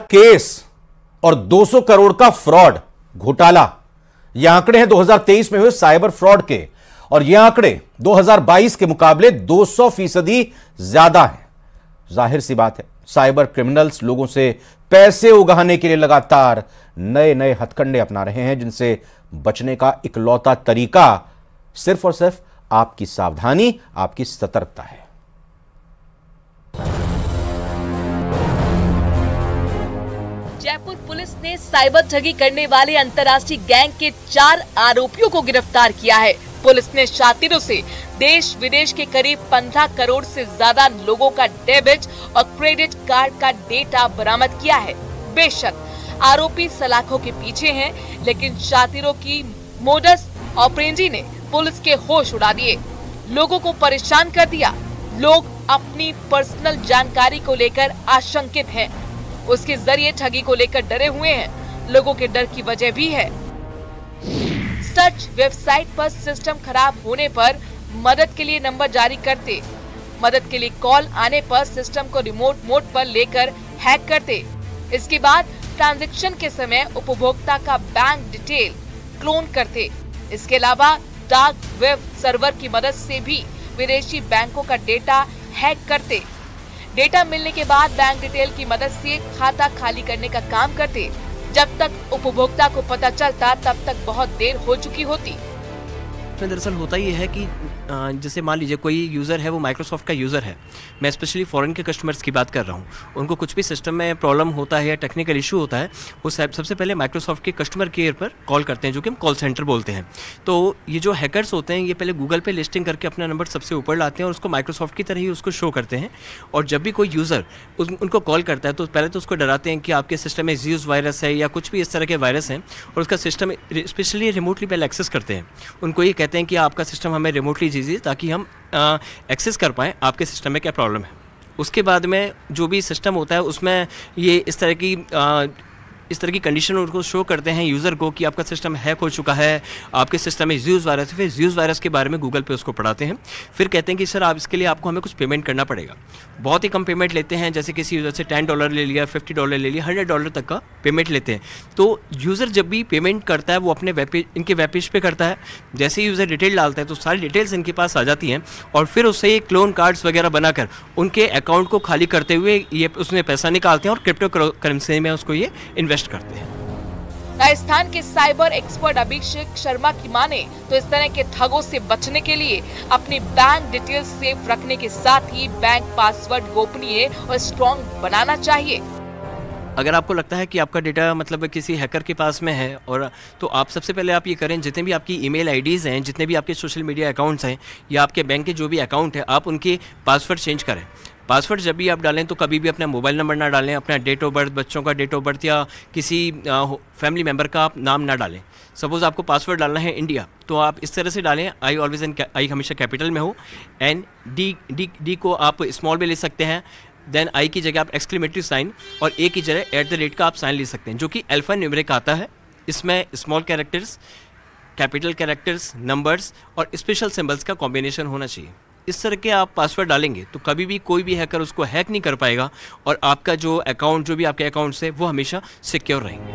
Case और 200 करोड़ का fraud घोटाला, ये आंकड़े हैं 2023 में हुए साइबर फ्रॉड के, और ये आंकड़े 2022 के मुकाबले 200% ज्यादा हैं। जाहिर सी बात है, साइबर क्रिमिनल्स लोगों से पैसे उगाहने के लिए लगातार नए नए हथकंडे अपना रहे हैं, जिनसे बचने का इकलौता तरीका सिर्फ और सिर्फ आपकी सावधानी, आपकी सतर्कता है। जयपुर पुलिस ने साइबर ठगी करने वाले अंतर्राष्ट्रीय गैंग के 4 आरोपियों को गिरफ्तार किया है। पुलिस ने शातिरों से देश विदेश के करीब 15 करोड़ से ज्यादा लोगों का डेबिट और क्रेडिट कार्ड का डेटा बरामद किया है। बेशक आरोपी सलाखों के पीछे हैं, लेकिन शातिरों की मोडस ऑपरेंडी ने पुलिस के होश उड़ा दिए, लोगों को परेशान कर दिया। लोग अपनी पर्सनल जानकारी को लेकर आशंकित हैं, उसके जरिए ठगी को लेकर डरे हुए हैं। लोगों के डर की वजह भी है। सर्च वेबसाइट पर सिस्टम खराब होने पर मदद के लिए नंबर जारी करते, मदद के लिए कॉल आने पर सिस्टम को रिमोट मोड पर लेकर हैक करते। इसके बाद ट्रांजैक्शन के समय उपभोक्ता का बैंक डिटेल क्लोन करते। इसके अलावा डार्क वेब सर्वर की मदद से भी विदेशी बैंकों का डेटा हैक करते। डेटा मिलने के बाद बैंक डिटेल की मदद से खाता खाली करने का काम करते। जब तक उपभोक्ता को पता चलता, तब तक बहुत देर हो चुकी होती। दरअसल होता ये है कि जैसे मान लीजिए कोई यूज़र है, वो माइक्रोसॉफ्ट का यूज़र है, मैं स्पेशली फॉरेन के कस्टमर्स की बात कर रहा हूँ, उनको कुछ भी सिस्टम में प्रॉब्लम होता है या टेक्निकल इशू होता है, वो सबसे पहले माइक्रोसॉफ्ट के कस्टमर केयर पर कॉल करते हैं, जो कि हम कॉल सेंटर बोलते हैं। तो ये जो हैकर्स होते हैं, ये पहले गूगल पे लिस्टिंग करके अपना नंबर सबसे ऊपर लाते हैं और उसको माइक्रोसॉफ्ट की तरह ही उसको शो करते हैं। और जब भी कोई यूज़र उनको कॉल करता है, तो पहले तो उसको डराते हैं कि आपके सिस्टम में ज़्यूज़ वायरस है या कुछ भी इस तरह के वायरस हैं, और उसका सिस्टम स्पेशली रिमोटली पहले एक्सेस करते हैं। उनको ये कहते हैं कि आपका सिस्टम हमें रिमोटली दीजिए, ताकि हम एक्सेस कर पाएँ आपके सिस्टम में क्या प्रॉब्लम है। उसके बाद में जो भी सिस्टम होता है, उसमें ये इस तरह की कंडीशन उनको शो करते हैं यूज़र को कि आपका सिस्टम हैक हो चुका है, आपके सिस्टम में ज़्यूज़ वायरस है। फिर ज़्यूज़ वायरस के बारे में गूगल पे उसको पढ़ाते हैं। फिर कहते हैं कि सर, आप इसके लिए आपको हमें कुछ पेमेंट करना पड़ेगा। बहुत ही कम पेमेंट लेते हैं, जैसे किसी यूज़र से $10 ले लिया, $50 ले लिया, $100 तक का पेमेंट लेते हैं। तो यूज़र जब भी पेमेंट करता है, वो अपने इनके वेब पेज पे करता है। जैसे ही यूज़र डिटेल डालता है, तो सारी डिटेल्स इनके पास आ जाती हैं, और फिर उससे क्लोन कार्ड्स वगैरह बनाकर उनके अकाउंट को खाली करते हुए ये उसमें पैसा निकालते हैं और क्रिप्टो करेंसी में उसको ये इन्वेस्ट करते हैं। राजस्थान के साइबर एक्सपर्ट अभिषेक शर्मा की माने तो इस तरह के ठगों से बचने के लिए अपनी बैंक डिटेल्स सेफ रखने के साथ ही बैंक पासवर्ड गोपनीय और स्ट्रॉन्ग बनाना चाहिए। अगर आपको लगता है कि आपका डेटा मतलब किसी हैकर के पास में है, और तो आप सबसे पहले आप ये करें, जितने भी आपकी ईमेल आईडीज़ हैं, जितने भी आपके सोशल मीडिया अकाउंट्स हैं, या आपके बैंक के जो भी अकाउंट है, आप उनके पासवर्ड चेंज करें। पासवर्ड जब भी आप डालें, तो कभी भी अपना मोबाइल नंबर ना डालें, अपना डेट ऑफ बर्थ, बच्चों का डेट ऑफ बर्थ या किसी फैमिली मेम्बर का आप नाम ना डालें। सपोज़ आपको पासवर्ड डालना है इंडिया, तो आप इस तरह से डालें, आई हमेशा कैपिटल में हो, डी को आप स्मॉल में ले सकते हैं, देन आई की जगह आप एक्सक्लेमेटरी साइन और ए की जगह @ का आप साइन ले सकते हैं, जो कि अल्फा न्यूमेरिक आता है। इसमें small characters, capital characters, numbers और स्पेशल सिंबल्स का कॉम्बिनेशन होना चाहिए। इस तरह के आप पासवर्ड डालेंगे तो कभी भी कोई भी हैकर उसको हैक नहीं कर पाएगा, और आपका जो अकाउंट, जो भी आपके अकाउंट्स है, वो हमेशा सिक्योर रहेंगे।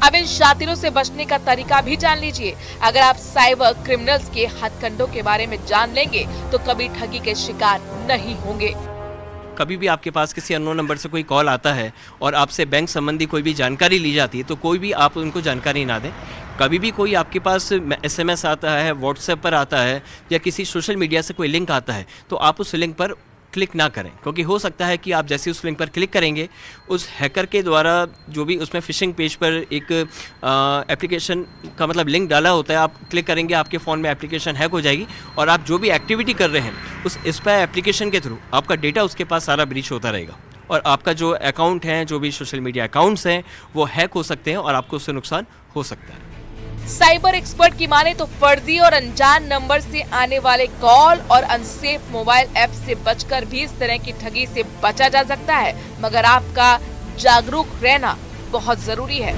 अब इन शातिरों से बचने का तरीका भी जान लीजिए। अगर आप साइबर क्रिमिनल्स के हथकंडों के बारे में जान लेंगे, तो कभी ठगी के शिकार नहीं होंगे। कभी भी आपके पास किसी अननोन नंबर से कोई कॉल आता है और आपसे बैंक संबंधी कोई भी जानकारी ली जाती है, तो कोई भी आप उनको जानकारी ना दें। कभी भी कोई आपके पास SMS आता है, व्हाट्सएप पर आता है, या किसी सोशल मीडिया से कोई लिंक आता है, तो आप उस लिंक पर क्लिक ना करें, क्योंकि हो सकता है कि आप जैसे उस लिंक पर क्लिक करेंगे, उस हैकर के द्वारा जो भी उसमें फिशिंग पेज पर एक एप्लीकेशन का मतलब लिंक डाला होता है, आप क्लिक करेंगे, आपके फ़ोन में एप्लीकेशन हैक हो जाएगी, और आप जो भी एक्टिविटी कर रहे हैं उस स्पाई एप्लीकेशन के थ्रू आपका डेटा उसके पास सारा ब्रीच होता रहेगा, और आपका जो अकाउंट है, जो भी सोशल मीडिया अकाउंट्स हैं, वो हैक हो सकते हैं और आपको उससे नुकसान हो सकता है। साइबर एक्सपर्ट की माने तो फर्जी और अनजान नंबर से आने वाले कॉल और अनसेफ मोबाइल ऐप से बचकर भी इस तरह की ठगी से बचा जा सकता है, मगर आपका जागरूक रहना बहुत जरूरी है।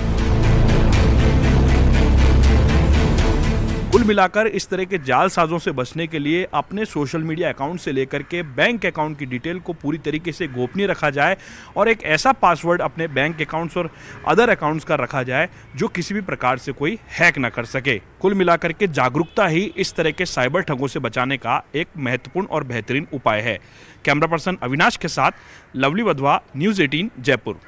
कुल मिलाकर इस तरह के जालसाजों से बचने के लिए अपने सोशल मीडिया अकाउंट से लेकर के बैंक अकाउंट की डिटेल को पूरी तरीके से गोपनीय रखा जाए और एक ऐसा पासवर्ड अपने बैंक अकाउंट्स और अदर अकाउंट्स का रखा जाए जो किसी भी प्रकार से कोई हैक ना कर सके। कुल मिलाकर के जागरूकता ही इस तरह के साइबर ठगों से बचाने का एक महत्वपूर्ण और बेहतरीन उपाय है। कैमरा पर्सन अविनाश के साथ लवली वधवा, न्यूज़ 18 जयपुर।